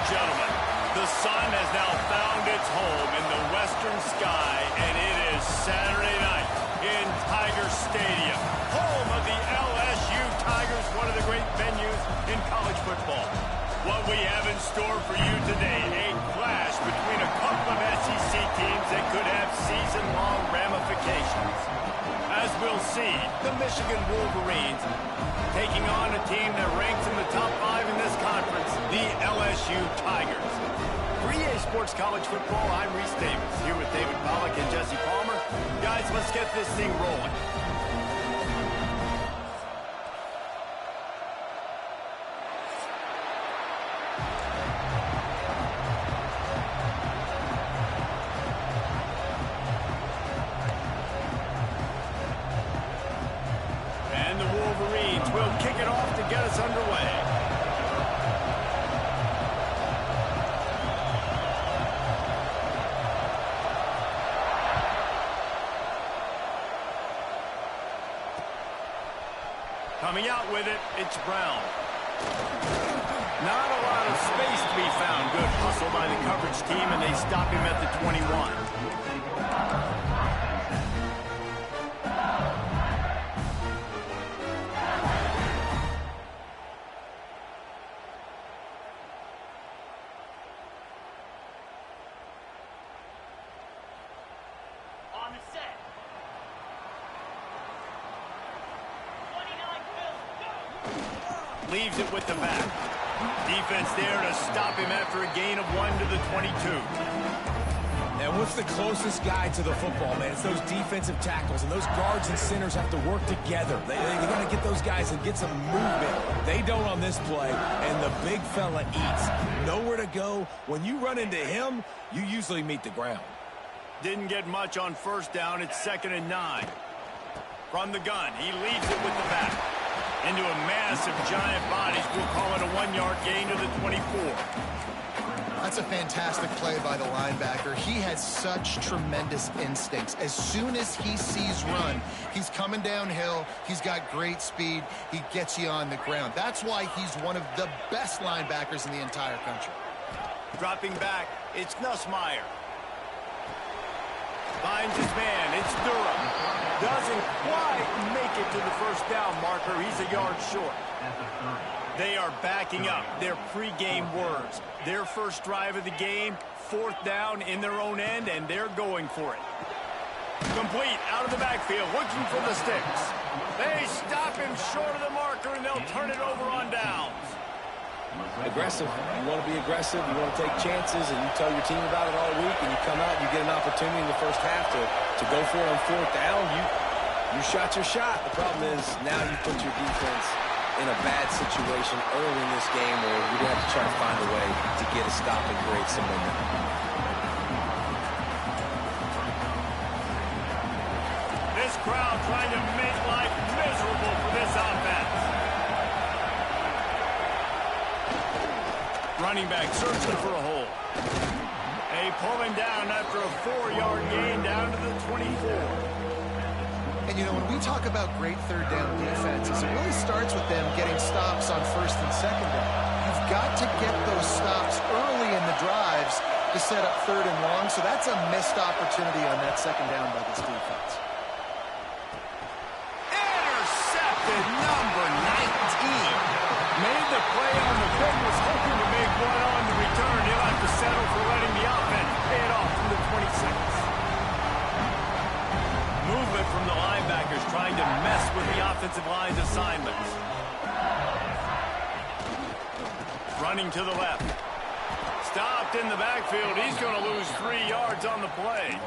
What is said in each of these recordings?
gentlemen, the sun has now found its home in the western sky, and it is Saturday night in Tiger Stadium, home of the LSU Tigers, one of the great venues in college football. What we have in store for you today, a clash between a couple of SEC teams that could have season-long ramifications. As we'll see, the Michigan Wolverines taking on a team that ranks in the top 5 in this conference, the LSU Tigers. For EA Sports College Football, I'm Reese Davis, here with David Pollack and Jesse Palmer. Guys, let's get this thing rolling. And the Wolverines will kick it off to get us underway. Coming out with it, it's Brown. Not a lot of space to be found. Good hustle by the coverage team, and they stop him at the 21. On the set. Leaves it with the back. Defense there to stop him after a gain of 1 to the 22. And what's the closest guy to the football, man? It's those defensive tackles, and those guards and centers have to work together. They got to get those guys and get some movement. They don't on this play, and the big fella eats. Nowhere to go. When you run into him, you usually meet the ground. Didn't get much on first down. It's 2nd and 9. From the gun, he leaves it with the back. Into a mass of giant bodies. We'll call it a 1-yard gain to the 24. That's a fantastic play by the linebacker. He has such tremendous instincts. As soon as he sees run, he's coming downhill. He's got great speed. He gets you on the ground. That's why he's one of the best linebackers in the entire country. Dropping back, it's Nussmeier. Finds his man. It's Durham. Doesn't quite make it to the first down marker. He's a yard short. They are backing up their pregame words. Their first drive of the game, 4th down in their own end, and they're going for it. Complete out of the backfield, looking for the sticks. They stop him short of the marker, and they'll turn it over on downs. Aggressive. You want to be aggressive. You want to take chances, and you tell your team about it all week, and you come out and you get an opportunity in the first half to go for it on 4th down. You shot your shot. The problem is now you put your defense in a bad situation early in this game where you're going to have to try to find a way to get a stop and create some momentum. This crowd trying to make life miserable for this offense. Running back searching for a hole. They pull him down after a 4-yard gain down to the 24. And, you know, when we talk about great third down defenses, it really starts with them getting stops on 1st and 2nd down. You've got to get those stops early in the drives to set up 3rd and long, so that's a missed opportunity on that 2nd down by this defense. Intercepted, number 19. Made the play on the pick, was hoping to make one on the return. He'll have to settle for letting the offense pay it off from the 26. Movement from the linebackers trying to mess with the offensive line's assignments. Running to the left. Stopped in the backfield. He's going to lose 3 yards on the play.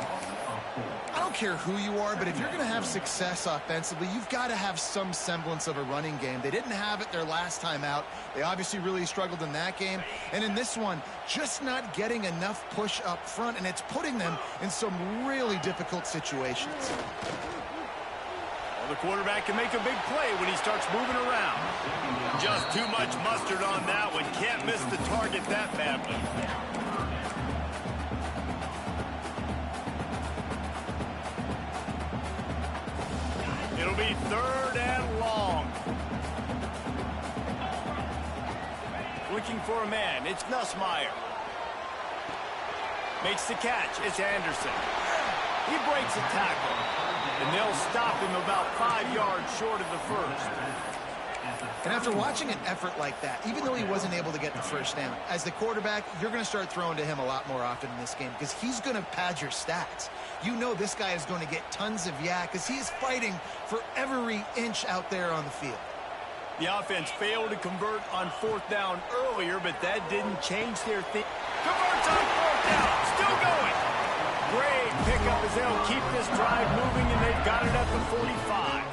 I don't care who you are, but if you're going to have success offensively, you've got to have some semblance of a running game. They didn't have it their last time out. They obviously really struggled in that game. And in this one, just not getting enough push up front, and it's putting them in some really difficult situations. Well, the quarterback can make a big play when he starts moving around. Just too much mustard on that one. Can't miss the target that badly. It'll be 3rd and long. Looking for a man. It's Nussmeier. Makes the catch. It's Anderson. He breaks a tackle. And they'll stop him about 5 yards short of the first. And after watching an effort like that, even though he wasn't able to get the first down, as the quarterback, you're going to start throwing to him a lot more often in this game because he's going to pad your stats. You know this guy is going to get tons of yak because he is fighting for every inch out there on the field. The offense failed to convert on 4th down earlier, but that didn't change their thing. Converts on 4th down. Still going. Great pickup as they'll keep this drive moving, and they've got it at the 45.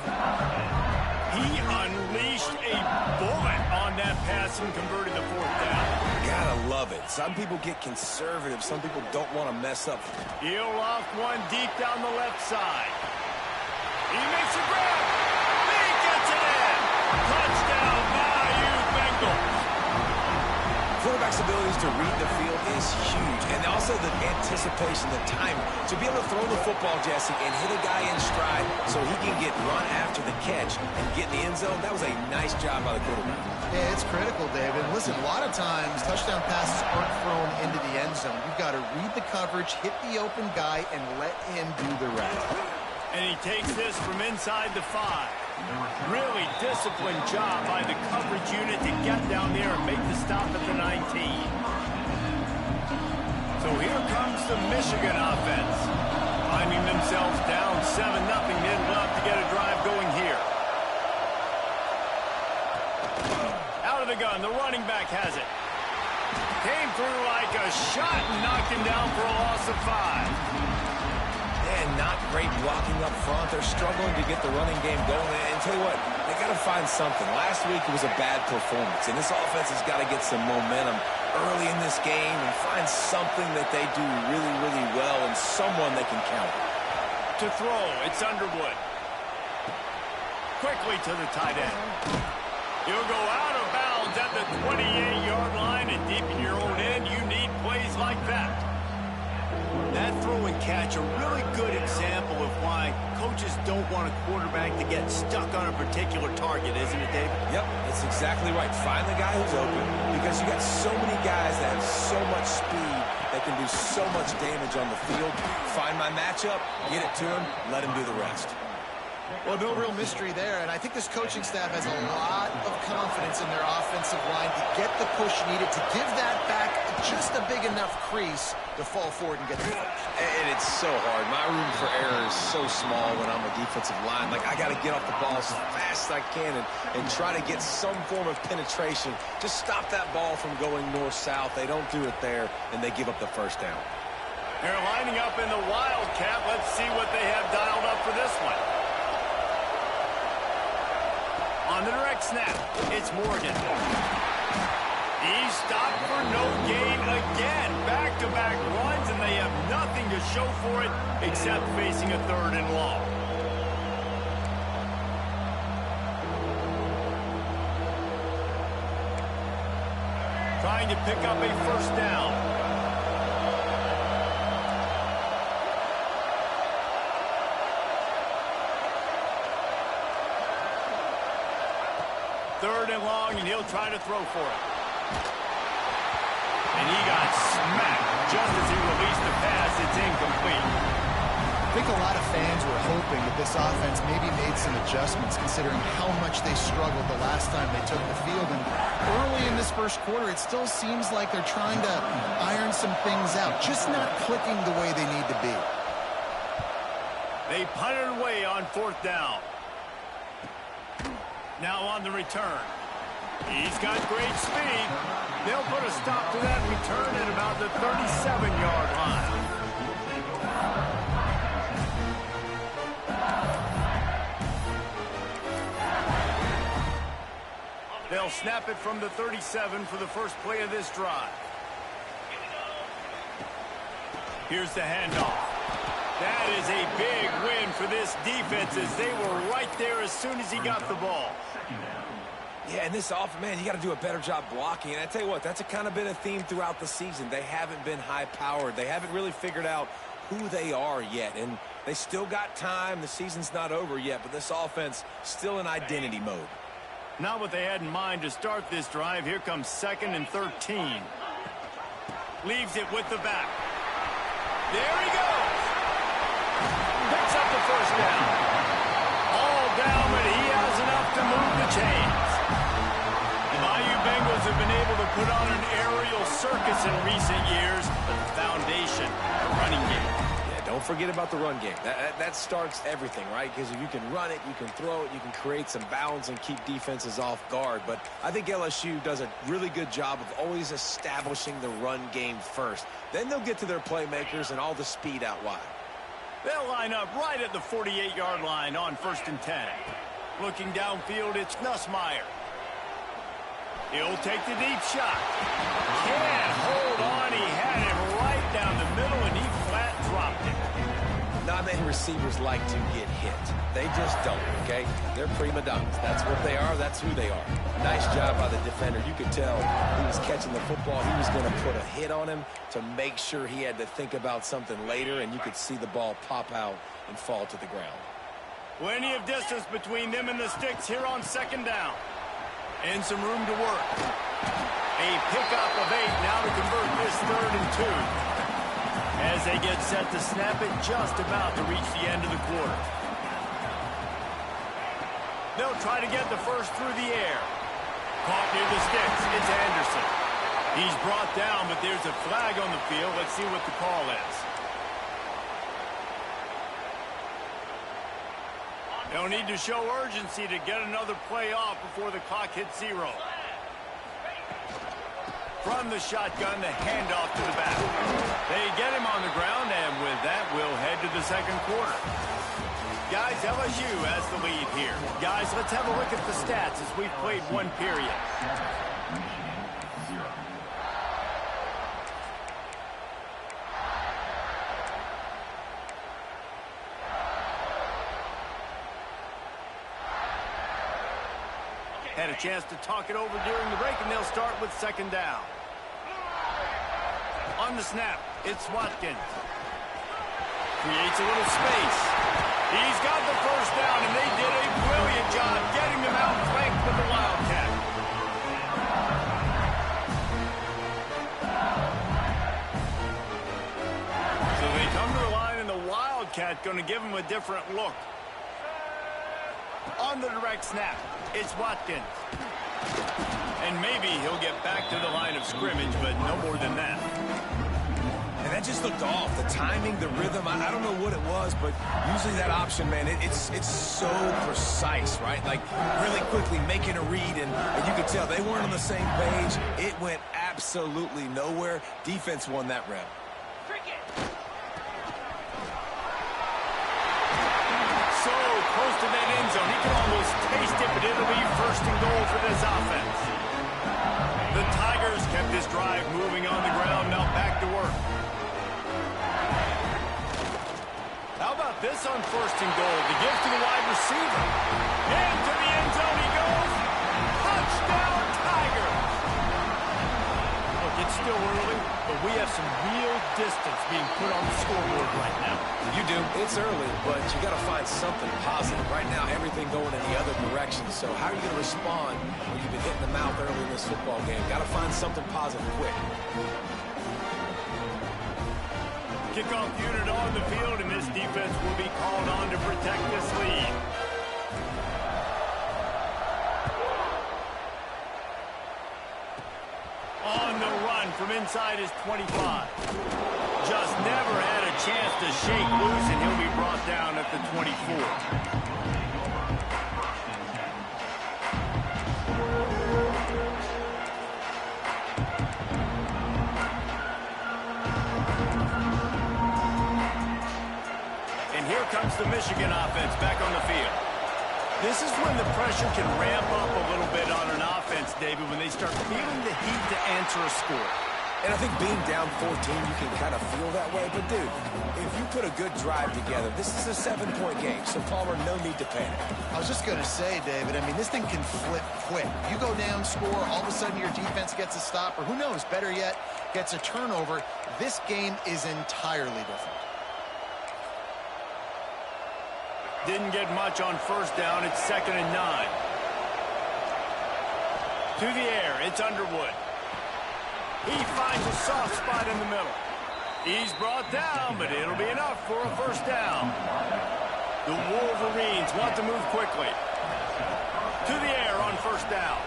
He unleashed a bullet on that pass and converted the 4th down. Gotta love it. Some people get conservative. Some people don't want to mess up. He'll off one deep down the left side. He makes a grab. He gets it in. Touchdown, Bayou Bengals. Quarterback's abilities to read the field is huge. And also the anticipation, the timing. To be able to throw the football, Jesse, and hit a guy in stride so he can get run after the catch and get in the end zone, that was a nice job by the quarterback. Yeah, it's critical, David. Listen, a lot of times touchdown passes aren't thrown into the end zone. You've got to read the coverage, hit the open guy, and let him do the rest. And he takes this from inside the 5. Really disciplined job by the coverage unit to get down there and make the stop at the 19. So here comes the Michigan offense. Finding themselves down 7-0. They'd love to get a drive going here. Out of the gun, the running back has it. Came through like a shot and knocked him down for a loss of 5. And not great blocking up front. They're struggling to get the running game going. And tell you what, they got to find something. Last week it was a bad performance, and this offense has got to get some momentum early in this game and find something that they do really, really well and someone they can count on. To throw, it's Underwood. Quickly to the tight end. He'll go out of bounds at the 28-yard line, and deep in your own end, you need plays like that. That throw and catch, a really good example of why coaches don't want a quarterback to get stuck on a particular target, isn't it, David? Yep, that's exactly right. Find the guy who's open because you got so many guys that have so much speed that can do so much damage on the field. Find my matchup, get it to him, let him do the rest. Well, no real mystery there, and I think this coaching staff has a lot of confidence in their offensive line to get the push needed to give that back just a big enough crease to fall forward and get the first. And it's so hard. My room for error is so small when I'm a defensive line. Like, I got to get off the ball as fast as I can and try to get some form of penetration. Just stop that ball from going north-south. They don't do it there, and they give up the first down. They're lining up in the Wildcat. Let's see what they have dialed up for this one. On the direct snap, it's Morgan. He's stopped for no gain again. Back-to-back runs, and they have nothing to show for it except facing a 3rd and long. Trying to pick up a first down. Third and long, and he'll try to throw for it. And he got smacked just as he released the pass. It's incomplete. I think a lot of fans were hoping that this offense maybe made some adjustments considering how much they struggled the last time they took the field. And early in this first quarter, it still seems like they're trying to iron some things out, just not clicking the way they need to be. They punted away on 4th down. Now on the return. He's got great speed. They'll put a stop to that return at about the 37-yard line. They'll snap it from the 37 for the first play of this drive. Here's the handoff. That is a big win for this defense as they were right there as soon as he got the ball. Yeah, and this offense, man, you got to do a better job blocking. And I tell you what, that's kind of been a theme throughout the season. They haven't been high-powered. They haven't really figured out who they are yet. And they still got time. The season's not over yet, but this offense still in identity mode. Not what they had in mind to start this drive. Here comes 2nd and 13. Leaves it with the back. There he goes. Picks up the first down. All down, but he has enough to move the chains. The Bayou Bengals have been able to put on an aerial circus in recent years, but the foundation, a running game. Don't forget about the run game. That starts everything, right? Because if you can run it, you can throw it, you can create some balance and keep defenses off guard. But I think LSU does a really good job of always establishing the run game first. Then they'll get to their playmakers and all the speed out wide. They'll line up right at the 48-yard line on 1st and 10. Looking downfield, it's Nussmeier. He'll take the deep shot. Can't hold on. He had it right down the middle, and he flat dropped it. Not many receivers like to get hit. They just don't, okay? They're prima donnas. That's what they are. That's who they are. Nice job by the defender. You could tell he was catching the football. He was going to put a hit on him to make sure he had to think about something later, and you could see the ball pop out and fall to the ground. Plenty of distance between them and the sticks here on 2nd down. And some room to work. A pickup of 8 now to convert this 3rd and 2. As they get set to snap it, just about to reach the end of the quarter. They'll try to get the first through the air. Caught near the sticks. It's Anderson. He's brought down, but there's a flag on the field. Let's see what the call is. They'll need to show urgency to get another play off before the clock hits 0. From the shotgun, the handoff to the back. They get him on the ground, and with that, we'll head to the 2nd quarter. Guys, LSU has the lead here. Guys, let's have a look at the stats as we've played 1 period. Had a chance to talk it over during the break, and they'll start with 2nd down. On the snap, it's Watkins. Creates a little space. He's got the first down, and they did a brilliant job getting them out flanked with the Wildcat. So they come to the line, and the Wildcat going to give them a different look. On the direct snap, it's Watkins. And maybe he'll get back to the line of scrimmage, but no more than that. And that just looked off. The timing, the rhythm, I don't know what it was, but usually that option, man, it's so precise, right? Like really quickly making a read, and you could tell they weren't on the same page. It went absolutely nowhere. Defense won that rep. So close to that end zone. He can almost taste it, but it'll be 1st and goal for this offense. The Tigers kept this drive moving on the ground. Now back to work. How about this on 1st and goal? The gift to the wide receiver. Into the end zone he goes. Touchdown, Tigers. Look, it's still early, but we have some real distance being put on the scoreboard right now. You do. It's early, but you got to find something positive. Right now, everything going in the other direction. So how are you going to respond when you've been hitting the mouth early in this football game? Got to find something positive quick. Kickoff unit on the field, and this defense will be called on to protect this lead. On the run from inside his 25. Just never had a chance to shake loose, and he'll be brought down at the 24. Here comes the Michigan offense back on the field. This is when the pressure can ramp up a little bit on an offense, David, when they start feeling the heat to answer a score. And I think being down 14, you can kind of feel that way. But, dude, if you put a good drive together, this is a 7-point game. So, Palmer, no need to panic. I was just going to say, David, I mean, this thing can flip quick. You go down, score, all of a sudden your defense gets a stop, or who knows, better yet, gets a turnover. This game is entirely different. Didn't get much on 1st down. It's 2nd and 9. To the air, it's Underwood. He finds a soft spot in the middle. He's brought down, but it'll be enough for a first down. The Wolverines want to move quickly. To the air on first down.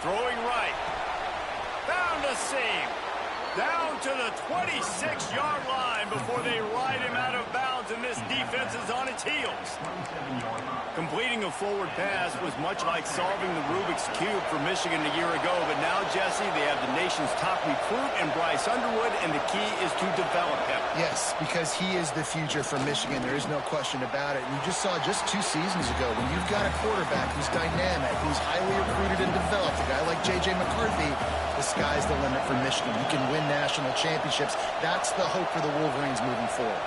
Throwing right. Found a seam. Down to the 26-yard line before they ride him out of bounds, and this defense is on its heels. Completing a forward pass was much like solving the Rubik's Cube for Michigan a year ago, but now, Jesse, they have the nation's top recruit in Bryce Underwood, and the key is to develop him. Yes, because he is the future for Michigan. There is no question about it. And you just saw just 2 seasons ago, when you've got a quarterback who's dynamic, who's highly recruited and developed, a guy like J.J. McCarthy, the sky's the limit for Michigan. You can win national championships. That's the hope for the Wolverines moving forward.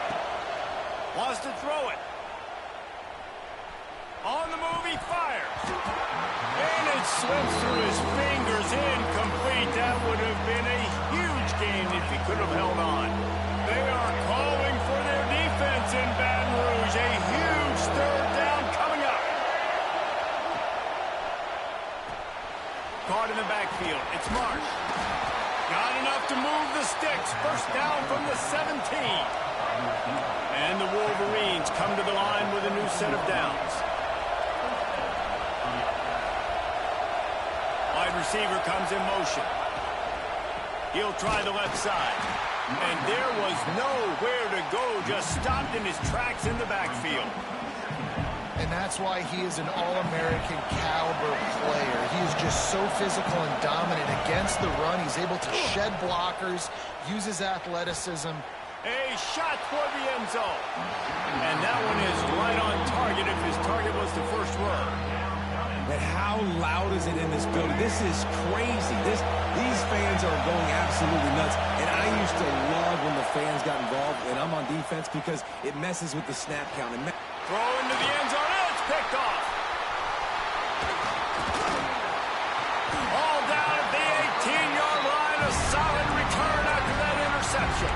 Wants to throw it. On the move, he fires. And it slips through his fingers, incomplete. That would have been a huge gain if he could have held on. They are calling for their defense in Baton Rouge. A huge third down coming up. Caught in the backfield. It's Marsh. Got enough to move the sticks. First down from the 17. And the Wolverines come to the line with a new set of downs. Wide receiver comes in motion. He'll try the left side. And there was nowhere to go. Just stopped in his tracks in the backfield. And that's why he is an All-American caliber player. He is just so physical and dominant against the run. He's able to shed blockers, use his athleticism. A shot toward the end zone. And that one is right on target if his target was the first row. But how loud is it in this building? This is crazy. These fans are going absolutely nuts. And I used to love when the fans got involved, and I'm on defense because it messes with the snap count. Throw into the end zone. It's picked off. All down at the 18-yard line. A solid return after that interception.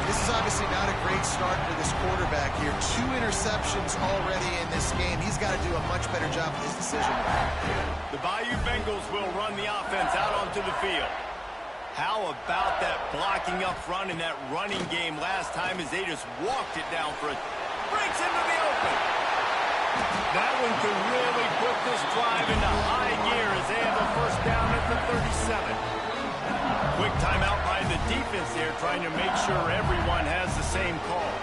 This is obviously not a great start for this quarterback here. 2 interceptions already in this game. He's got to do a much better job with his decision. The Bayou Bengals will run the offense out onto the field. How about that blocking up front in that running game last time as they just walked it down for it? Breaks into the open. That one could really put this drive into high gear as they have a first down at the 37. Quick timeout by the defense there, trying to make sure everyone has the same call.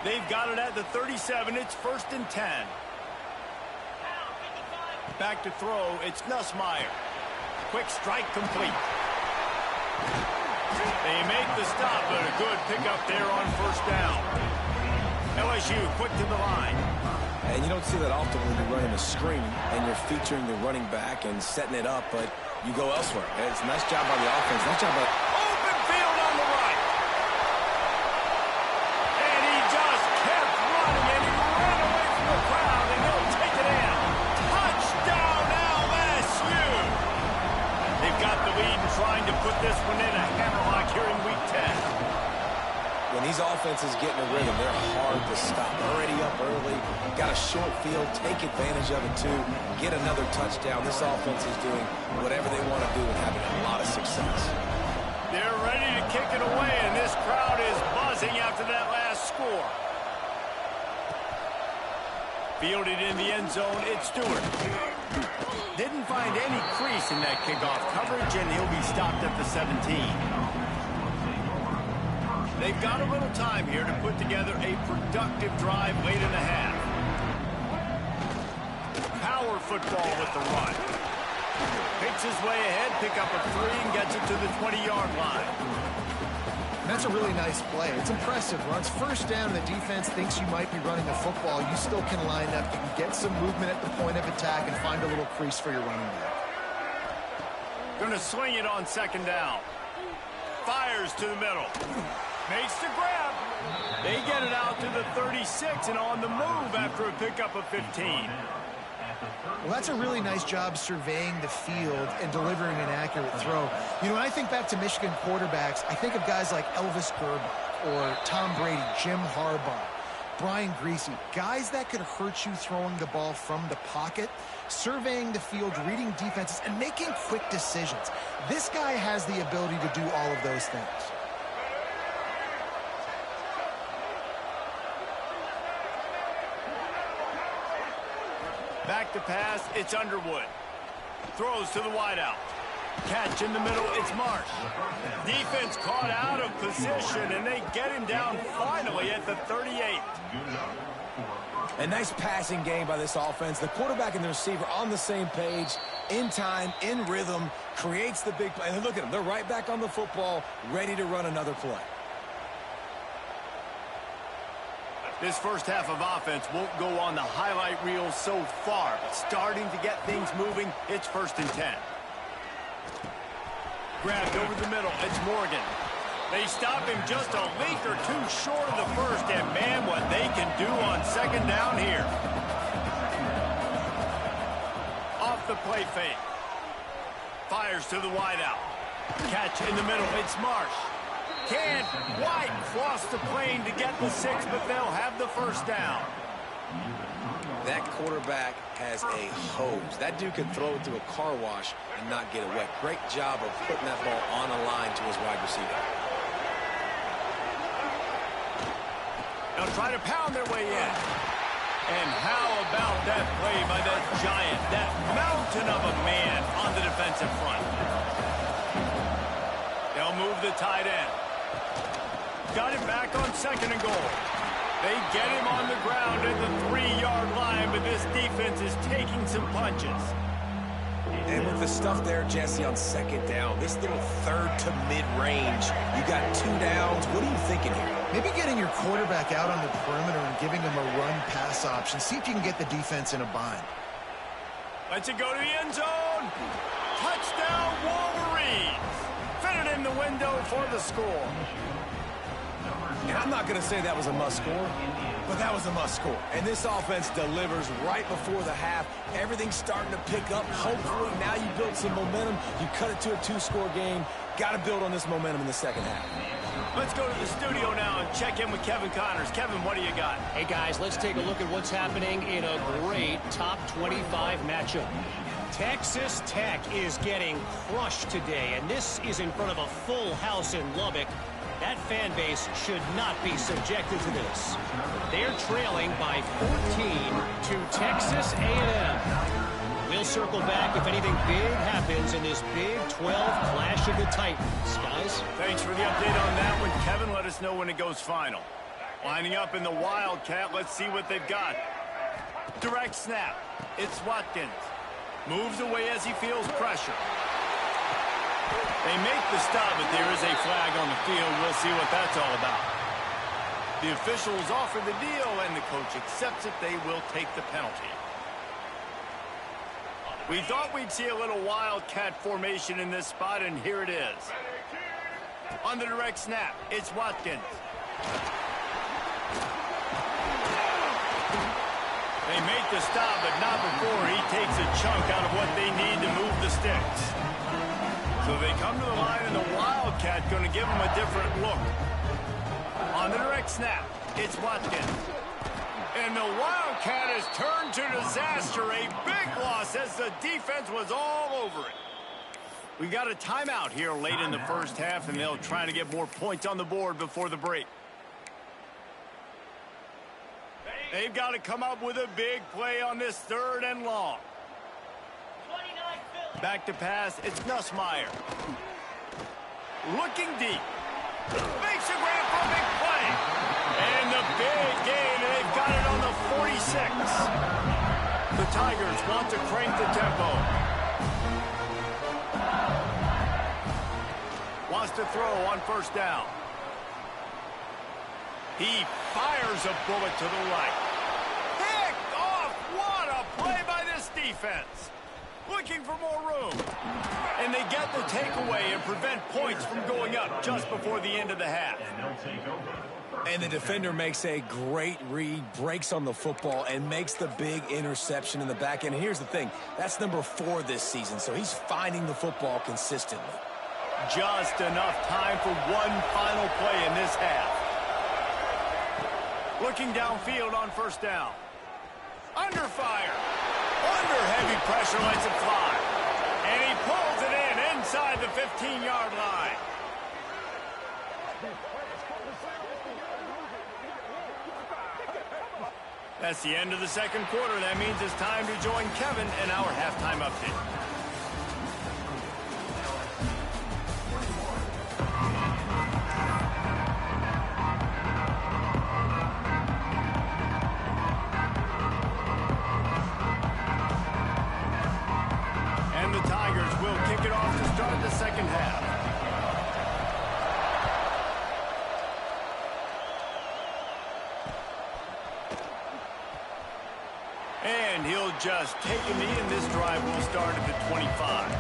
They've got it at the 37. It's 1st and 10. Back to throw. It's Nussmeier. Quick strike complete. They make the stop, but a good pickup there on first down. LSU quick to the line. And you don't see that often when you're running a screen and you're featuring the running back and setting it up, but you go elsewhere. And it's a nice job by the offense. Nice job by... Open field on the right. And he just kept running, and he ran away from the crowd, and he'll take it in. Touchdown, LSU. They've got the lead and trying to put this one in a hammerlock here in Week 10. When these offenses get in a rhythm, they're hard to stop. Already up early, got a short field, take advantage of it too, get another touchdown. This offense is doing whatever they want to do and having a lot of success. They're ready to kick it away, and this crowd is buzzing after that last score. Fielded in the end zone, it's Stewart. Didn't find any crease in that kickoff coverage, and he'll be stopped at the 17. They've got a little time here to put together a productive drive late in the half. Power football with the run. Picks his way ahead, pick up a 3, and gets it to the 20-yard line. That's a really nice play. It's impressive. Once first down, the defense thinks you might be running the football. You still can line up. You can get some movement at the point of attack and find a little crease for your running back. Going to swing it on 2nd down. Fires to the middle. Makes the grab. They get it out to the 36 and on the move after a pickup of 15. Well, that's a really nice job surveying the field and delivering an accurate throw. You know, when I think back to Michigan quarterbacks, I think of guys like Elvis Gerbach or Tom Brady, Jim Harbaugh. Brian Greasy, guys that could hurt you throwing the ball from the pocket, surveying the field, reading defenses, and making quick decisions. This guy has the ability to do all of those things. Back to pass, it's Underwood. Throws to the wideout. Catch in the middle, it's Marsh. Defense caught out of position, and they get him down finally at the 38. A nice passing game by this offense. The quarterback and the receiver on the same page, in time, in rhythm, creates the big play. And look at them. They're right back on the football, ready to run another play. This first half of offense won't go on the highlight reel so far, but starting to get things moving, it's 1st and 10. Grabbed over the middle, it's Morgan. They stop him just a length or two short of the first, and man, what they can do on 2nd down here. Off the play fake. Fires to the wideout. Catch in the middle, it's Marsh. Can't quite cross the plane to get the 6, but they'll have the 1st down. That quarterback has a hose. That dude can throw it through a car wash and not get it wet. Great job of putting that ball on a line to his wide receiver. They'll try to pound their way in. And how about that play by that giant, that mountain of a man on the defensive front? They'll move the tight end. Got him back on 2nd and goal. They get him on the ground at the 3-yard line, but this defense is taking some punches. And with the stuff there, Jesse, on 2nd down, this little 3rd to mid-range, you got 2 downs. What are you thinking here? Maybe getting your quarterback out on the perimeter and giving him a run-pass option. See if you can get the defense in a bind. Lets it go to the end zone. Touchdown, Wolverines. Fitted in the window for the score. And I'm not going to say that was a must-score, but that was a must-score. And this offense delivers right before the half. Everything's starting to pick up. Hopefully, now you build some momentum. You cut it to a 2-score game. Got to build on this momentum in the 2nd half. Let's go to the studio now and check in with Kevin Connors. Kevin, what do you got? Hey, guys, let's take a look at what's happening in a great top 25 matchup. Texas Tech is getting crushed today, and this is in front of a full house in Lubbock. That fan base should not be subjected to this. They're trailing by 14 to Texas A&M. We'll circle back if anything big happens in this Big 12 Clash of the Titans. Guys? Thanks for the update on that one, Kevin. Let us know when it goes final. Lining up in the Wildcat, let's see what they've got. Direct snap. It's Watkins. Moves away as he feels pressure. They make the stop, but there is a flag on the field. We'll see what that's all about. The officials offer the deal, and the coach accepts it. They will take the penalty. We thought we'd see a little Wildcat formation in this spot, and here it is. On the direct snap, it's Watkins. They make the stop, but not before he takes a chunk out of what they need to move the sticks. So they come to the line, and the Wildcat going to give them a different look. On the direct snap, it's Watkins. And the Wildcat has turned to disaster. A big loss as the defense was all over it. We've got a timeout here late in the first half, and they'll try to get more points on the board before the break. They've got to come up with a big play on this 3rd and long. Back to pass, it's Nussmeier. Looking deep. Makes a grab for a big play. And the big gain, and they've got it on the 46. The Tigers want to crank the tempo. Wants to throw on 1st down. He fires a bullet to the right. Picked off! What a play by this defense. Looking for more room. And they get the takeaway and prevent points from going up just before the end of the half. And the defender makes a great read, breaks on the football, and makes the big interception in the back end. And here's the thing. That's number 4 this season, so he's finding the football consistently. Just enough time for one final play in this half. Looking downfield on first down. Under fire. Under heavy pressure, lets it fly. And he pulls it in inside the 15-yard line. That's the end of the second quarter. That means it's time to join Kevin in our halftime update. And the Tigers will kick it off to start the second half. And he'll just take a knee, and this drive will start at the 25.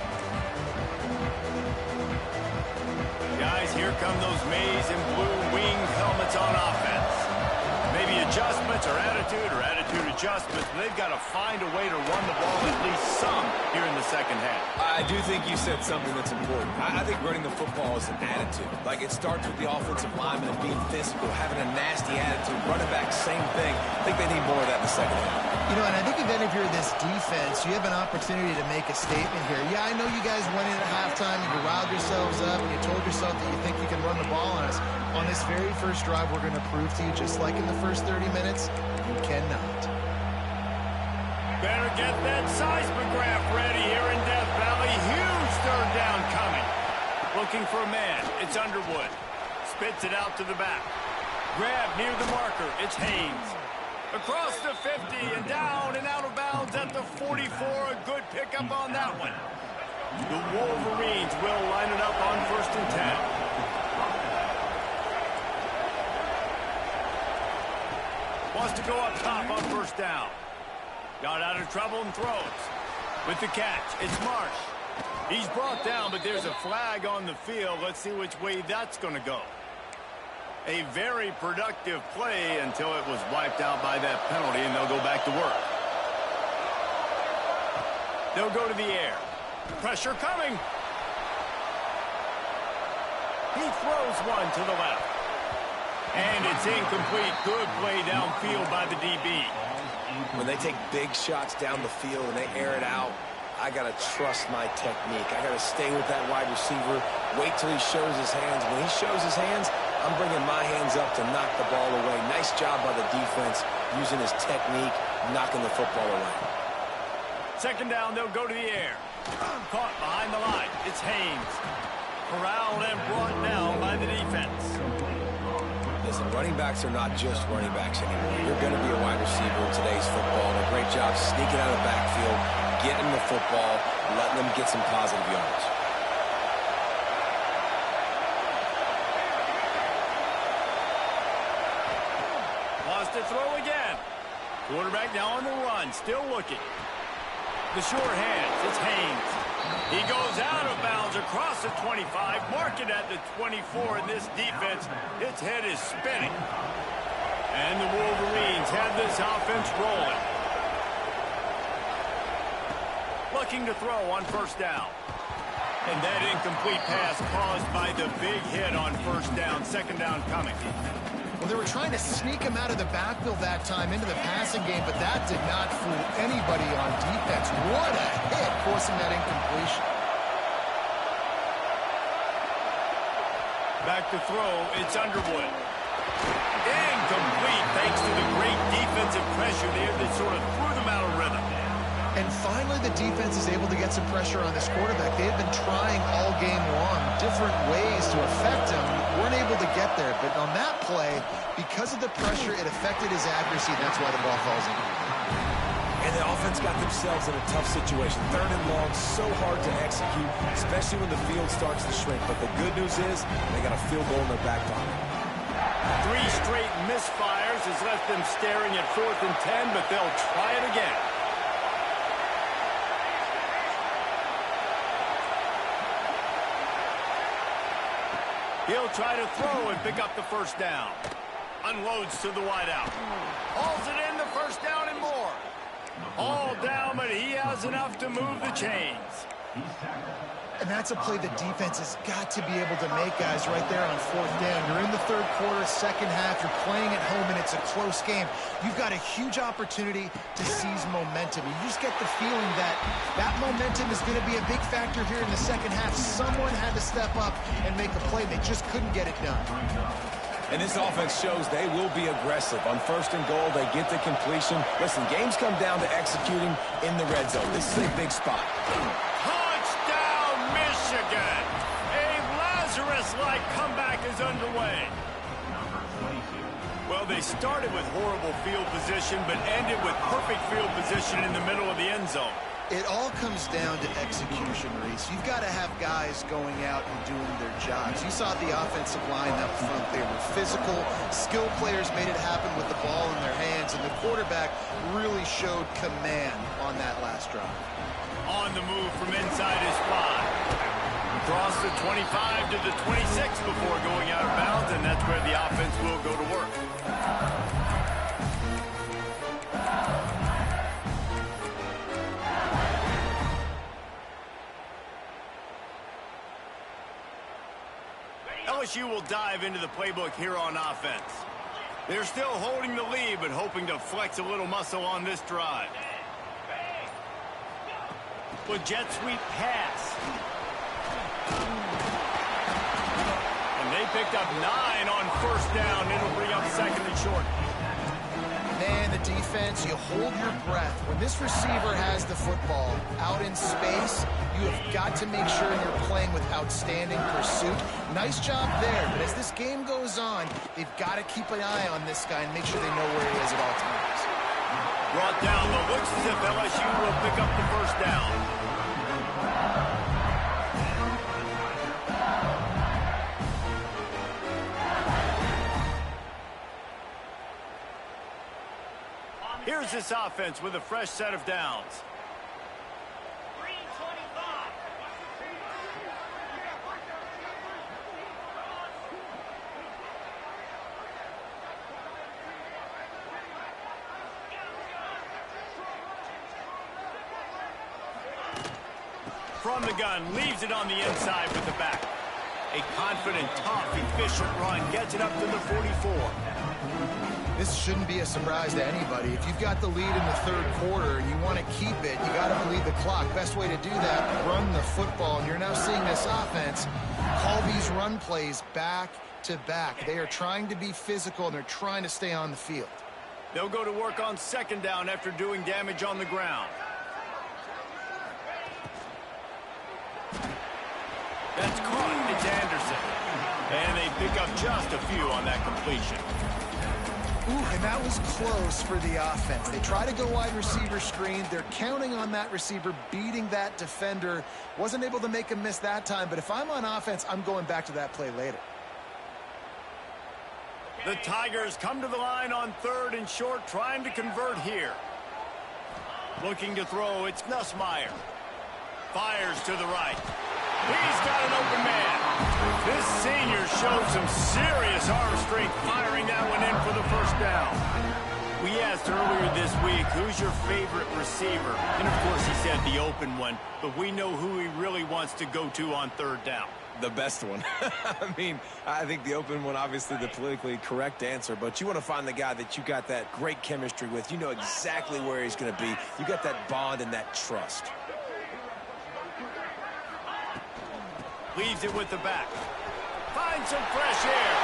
Guys, here come those maize and blue wing helmets on offense. Maybe adjustments or attitude adjustments, but they've got to find a way to run the ball at least some here in the second half. I do think you said something that's important. I think running the football is an attitude. Like, it starts with the offensive lineman and being physical, having a nasty attitude. Running back, same thing. I think they need more of that in the second half. You know, and I think even if you're this defense, you have an opportunity to make a statement here. Yeah, I know you guys went in at halftime and you riled yourselves up and you told yourself that you think you can run the ball on us. On this very first drive, we're going to prove to you, just like in the first 30 minutes, you cannot. Better get that seismograph ready here in Death Valley. Huge third down coming. Looking for a man. It's Underwood. Spits it out to the back. Grab near the marker. It's Haynes. Across the 50 and down and out of bounds at the 44. A good pickup on that one. The Wolverines will line it up on 1st and 10. Wants to go up top on first down. Got out of trouble and throws. With the catch, it's Marsh. He's brought down, but there's a flag on the field. Let's see which way that's going to go. A very productive play until it was wiped out by that penalty, and they'll go back to work. They'll go to the air. Pressure coming. He throws one to the left. And it's incomplete. Good play downfield by the DB. When they take big shots down the field and they air it out, I got to trust my technique. I got to stay with that wide receiver, wait till he shows his hands. When he shows his hands, I'm bringing my hands up to knock the ball away. Nice job by the defense using his technique, knocking the football away. Second down, they'll go to the air. Caught behind the line. It's Haynes. Corralled and brought down by the defense. Listen, running backs are not just running backs anymore. You're going to be a wide receiver in today's football. And a great job sneaking out of the backfield, getting the football, letting them get some positive yards. Lost to throw again. Quarterback now on the run, still looking. The sure hands, it's Haynes. He goes out of bounds across the 25, mark it at the 24, and this defense, its head is spinning. And the Wolverines have this offense rolling. Looking to throw on first down. And that incomplete pass caused by the big hit on first down. Second down coming. Well, they were trying to sneak him out of the backfield that time into the passing game, but that did not fool anybody on defense. What a hit, forcing that incompletion. Back to throw, it's Underwood. Incomplete, thanks to the great defensive pressure there that sort of threw them out of rhythm. And finally, the defense is able to get some pressure on this quarterback. They have been trying all game long different ways to affect him. Weren't able to get there, but on that play, because of the pressure, it affected his accuracy. That's why the ball falls in. And the offense got themselves in a tough situation. Third and long, so hard to execute, especially when the field starts to shrink. But the good news is they got a field goal in their back pocket. 3 straight misfires has left them staring at 4th and 10, but they'll try it again. He'll try to throw and pick up the first down. Unloads to the wideout. Hauls it in, the first down and more. All down, but he has enough to move the chains. And that's a play the defense has got to be able to make, guys, right there on fourth down. You're in the third quarter, second half. You're playing at home, and it's a close game. You've got a huge opportunity to seize momentum. You just get the feeling that that momentum is going to be a big factor here in the second half. Someone had to step up and make a play. They just couldn't get it done. And this offense shows they will be aggressive. On first and goal, they get the completion. Listen, games come down to executing in the red zone. This is a big spot. Michigan. A Lazarus-like comeback is underway. Well, they started with horrible field position, but ended with perfect field position in the middle of the end zone. It all comes down to execution, Reese. You've got to have guys going out and doing their jobs. You saw the offensive line up front. They were physical. Skilled players made it happen with the ball in their hands, and the quarterback really showed command on that last drive. On the move from inside his 5. Across the 25 to the 26 before going out of bounds, and that's where the offense will go to work. LSU will dive into the playbook here on offense. They're still holding the lead, but hoping to flex a little muscle on this drive. With jet sweep pass. And they picked up 9 on first down. It'll bring up second and short. Man, the defense, you hold your breath. When this receiver has the football out in space, you have got to make sure you're playing with outstanding pursuit. Nice job there, but as this game goes on, they've got to keep an eye on this guy and make sure they know where he is at all times. Brought down, but looks as if LSU will pick up the first down. Here's this offense with a fresh set of downs. From the gun, leaves it on the inside with the back. A confident, tough, efficient run gets it up to the 44. This shouldn't be a surprise to anybody. If you've got the lead in the third quarter and you want to keep it, you got to bleed the clock. Best way to do that, run the football. And you're now seeing this offense call these run plays back to back. They are trying to be physical, and they're trying to stay on the field. They'll go to work on second down after doing damage on the ground. That's caught. It's Anderson. And they pick up just a few on that completion. Ooh, and that was close for the offense. They try to go wide receiver screen. They're counting on that receiver beating that defender. Wasn't able to make a miss that time, but if I'm on offense, I'm going back to that play later. The Tigers come to the line on third and short, trying to convert here. Looking to throw, it's Nussmeier. Fires to the right. He's got an open man. This senior showed some serious arm strength firing that one in for the first down. We asked earlier this week, who's your favorite receiver? And of course he said the open one, but we know who he really wants to go to on third down. The best one. I mean, I think the open one, obviously the politically correct answer, but you want to find the guy that you got that great chemistry with. You know exactly where he's going to be. You got that bond and that trust. Leaves it with the back. Finds some fresh air.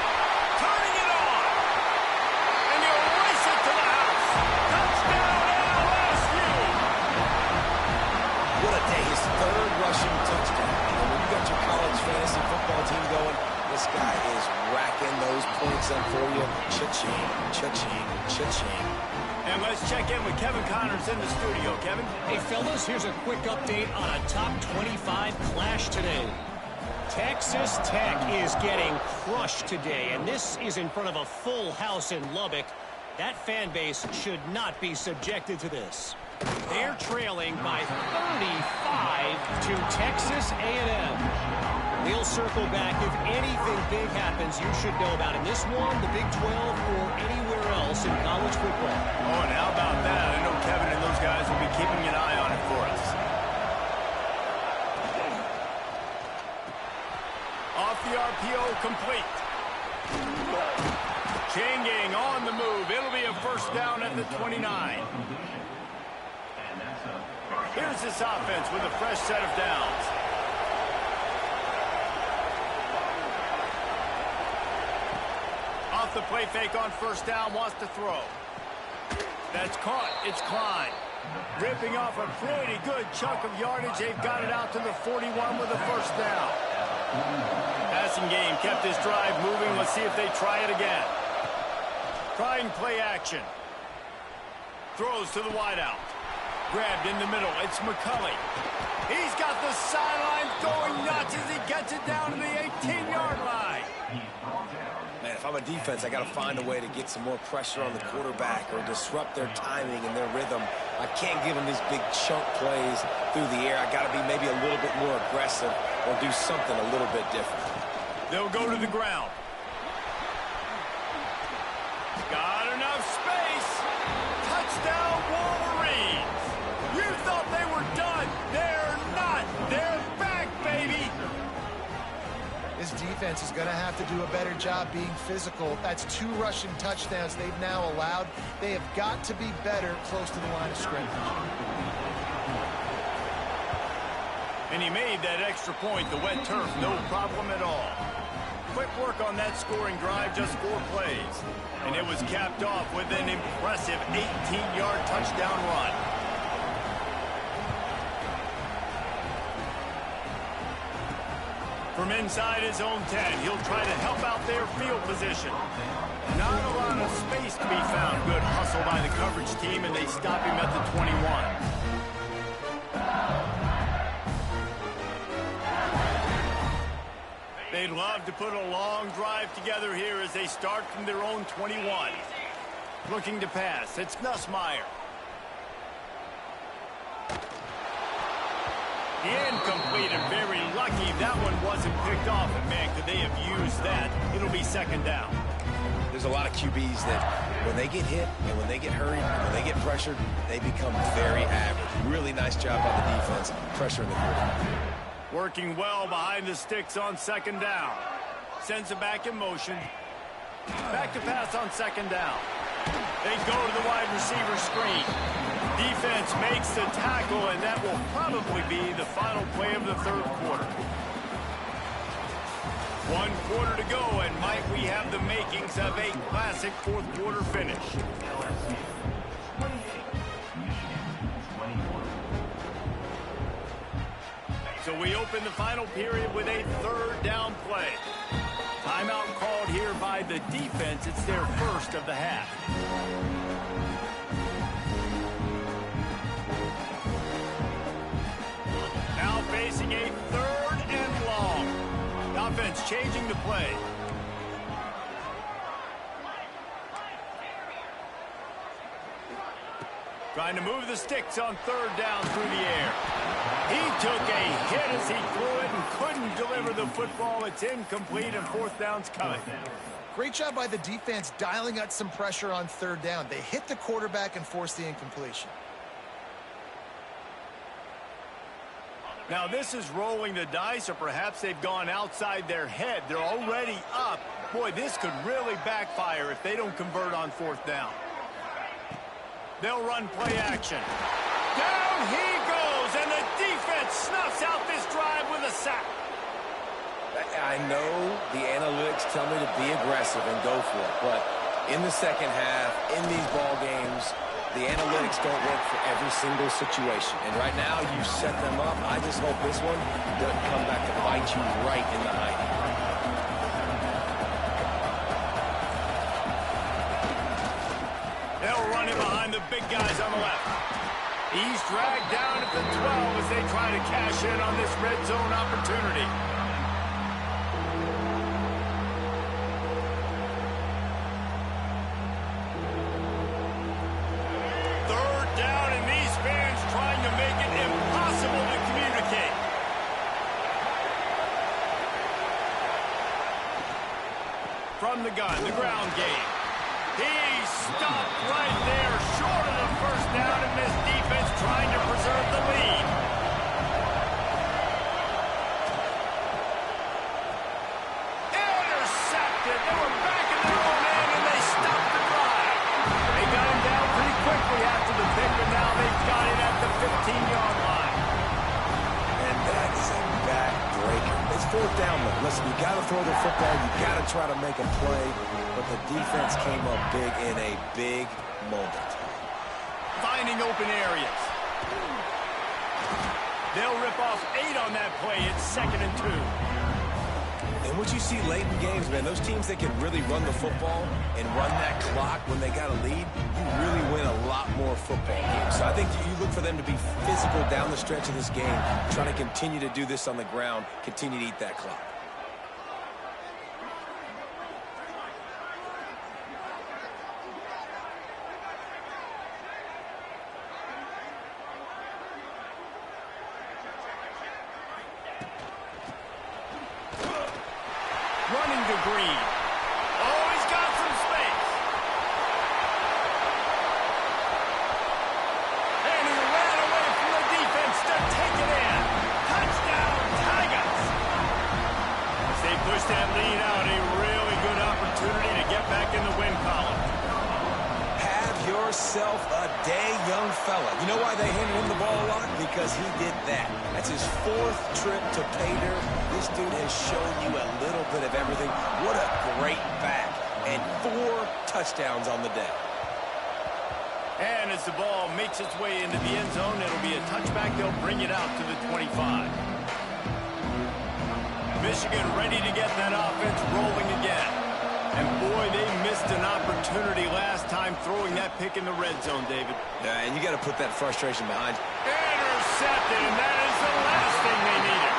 Turning it on. And he'll race it to the house. Touchdown LSU. What a day. His third rushing touchdown. When you got your college fantasy football team going, this guy is racking those points up for you. Cha-ching, cha-ching, cha-ching. And let's check in with Kevin Connors in the studio. Kevin? Hey, fellas, here's a quick update on a top 25 clash today. Texas Tech is getting crushed today, and this is in front of a full house in Lubbock. That fan base should not be subjected to this. They're trailing by 35 to Texas A&M. We'll circle back. If anything big happens, you should know about in this one, the Big 12, or anywhere else in college football. Oh, and how about that? I know Kevin and those guys will be keeping an eye on it for us. the RPO complete. Changing on the move. It'll be a first down at the 29. Here's this offense with a fresh set of downs. Off the play fake on first down, wants to throw. That's caught. It's Klein. Ripping off a pretty good chunk of yardage. They've got it out to the 41 with a first down. Passing game kept this drive moving. Let's see if they try it again. Trying play action. Throws to the wideout. Grabbed in the middle. It's McCulley. He's got the sidelines going nuts as he gets it down to the 18-yard line. Man, if I'm a defense, I got to find a way to get some more pressure on the quarterback or disrupt their timing and their rhythm. I can't give them these big chunk plays through the air. I got to be maybe a little bit more aggressive or do something a little bit different. They'll go to the ground. Got enough space. Touchdown, Wolverines. You thought they were done. They're not. They're back, baby. This defense is going to have to do a better job being physical. That's 2 rushing touchdowns they've now allowed. They have got to be better close to the line of scrimmage. And he made that extra point, the wet turf, no problem at all. Quick work on that scoring drive, just 4 plays. And it was capped off with an impressive 18-yard touchdown run. From inside his own 10, he'll try to help out their field position. Not a lot of space to be found. Good hustle by the coverage team, and they stop him at the 21. They'd love to put a long drive together here as they start from their own 21. Looking to pass. It's Nussmeier. Incomplete, and very lucky that one wasn't picked off. And man, could they have used that? It'll be second down. There's a lot of QBs that when they get hit and when they get hurried and when they get pressured, they become very average. Really nice job by the defense pressuring the quarterback. Working well behind the sticks on second down. Sends it back in motion. Back to pass on second down. They go to the wide receiver screen. Defense makes the tackle, and that will probably be the final play of the third quarter. 1 quarter to go, and might we have the makings of a classic fourth quarter finish. So we open the final period with a third down play. Timeout called here by the defense. It's their first of the half. Now facing a third and long. The offense changing the play. Trying to move the sticks on third down through the air. He took a hit as he threw it and couldn't deliver the football. It's incomplete, and fourth down's coming. Great job by the defense dialing up some pressure on third down. They hit the quarterback and forced the incompletion. Now this is rolling the dice, or perhaps they've gone outside their head. They're already up. Boy, this could really backfire if they don't convert on fourth down. They'll run play action. Down he goes, and the defense snuffs out this drive with a sack. I know the analytics tell me to be aggressive and go for it, but in the second half, in these ball games, the analytics don't work for every single situation. And right now, you set them up. I just hope this one doesn't come back to bite you right in the eye. They'll run it behind the big guys on the left. He's dragged down at the 12 as they try to cash in on this red zone opportunity. Third down, and these fans trying to make it impossible to communicate. From the gun, the ground game. He stopped right there, short of the first down, and this defense trying to preserve the lead. fourth down, though. Listen, you got to throw the football. You got to try to make a play. But the defense came up big in a big moment. Finding open areas. They'll rip off 8 on that play. It's 2nd and 2. And what you see late in games, man, those teams that can really run the football and run that clock when they got a lead, you really win a lot more football games. So I think you look for them to be physical down the stretch of this game, trying to continue to do this on the ground, continue to eat that clock. Running to Green. Oh, he's got some space. And he ran away from the defense to take it in. Touchdown, Tigers. As they push that lead out, a really good opportunity to get back in the win column. Have yourself a day, young fella. You know why they handed him the ball a lot? Because he did that. That's his 4th trip to pay dirt. This dude has shown you a little bit of everything. What a great back. And 4 touchdowns on the day. And as the ball makes its way into the end zone, it'll be a touchback. They'll bring it out to the 25. Michigan ready to get that offense rolling again. And boy, they missed an opportunity last time throwing that pick in the red zone, David. Yeah, and you got to put that frustration behind. Intercepted, and that is the last thing they needed.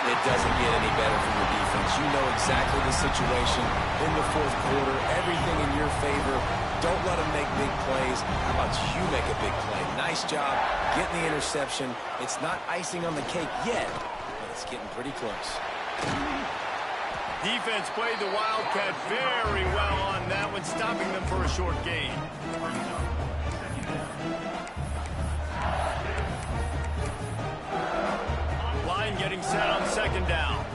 It doesn't get any better from your defense. You know exactly the situation in the 4th quarter. Everything in your favor. Don't let them make big plays. How about you make a big play? Nice job getting the interception. It's not icing on the cake yet, but it's getting pretty close. Defense played the Wildcat very well on that one, stopping them for a short gain. Line getting set on 2nd down.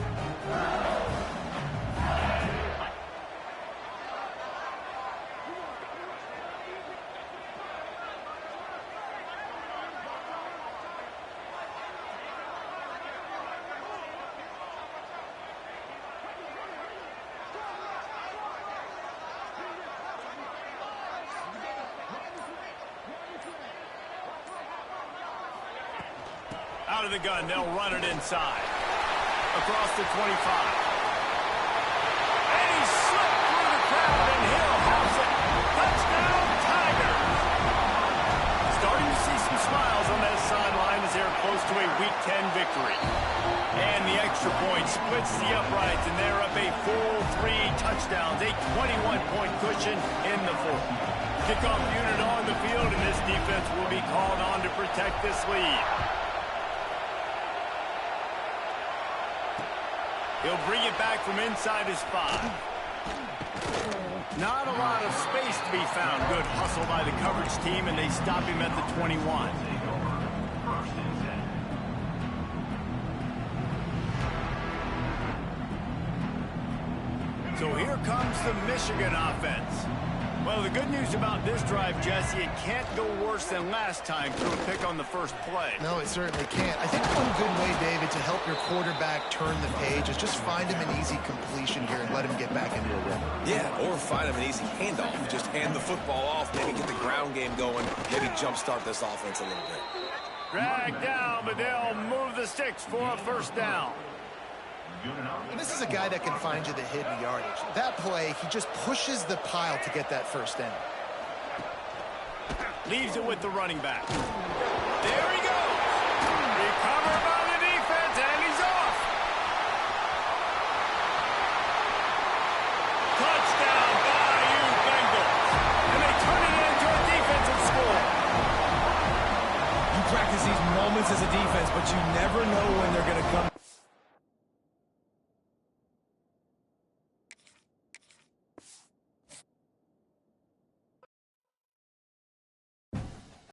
Out of the gun, they'll run it inside. Across the 25. And he slipped through the crowd, and Hill has it. Touchdown, Tigers! Starting to see some smiles on that sideline as they're close to a Week 10 victory. And the extra point splits the uprights, and they're up a full 3 touchdowns, a 21-point cushion in the 4th. Kickoff unit on the field, and this defense will be called on to protect this lead. He'll bring it back from inside his 5. Not a lot of space to be found. Good hustle by the coverage team, and they stop him at the 21. So here comes the Michigan offense. Well, the good news about this drive, Jesse, it can't go worse than last time through a pick on the first play. No, it certainly can't. I think one good way, David, to help your quarterback turn the page is just find him an easy completion here and let him get back into a rhythm. Yeah, or find him an easy handoff. Just hand the football off, maybe get the ground game going, maybe jumpstart this offense a little bit. Drag down, but they'll move the sticks for a 1st down. And this is a guy that can find you the hidden yardage. That play, he just pushes the pile to get that 1st down. Leaves it with the running back. There he goes. Recovered by the defense, and he's off. Touchdown, Bayou Bengals. And they turn it into a defensive score. You practice these moments as a defense, but you never know when they're going to come.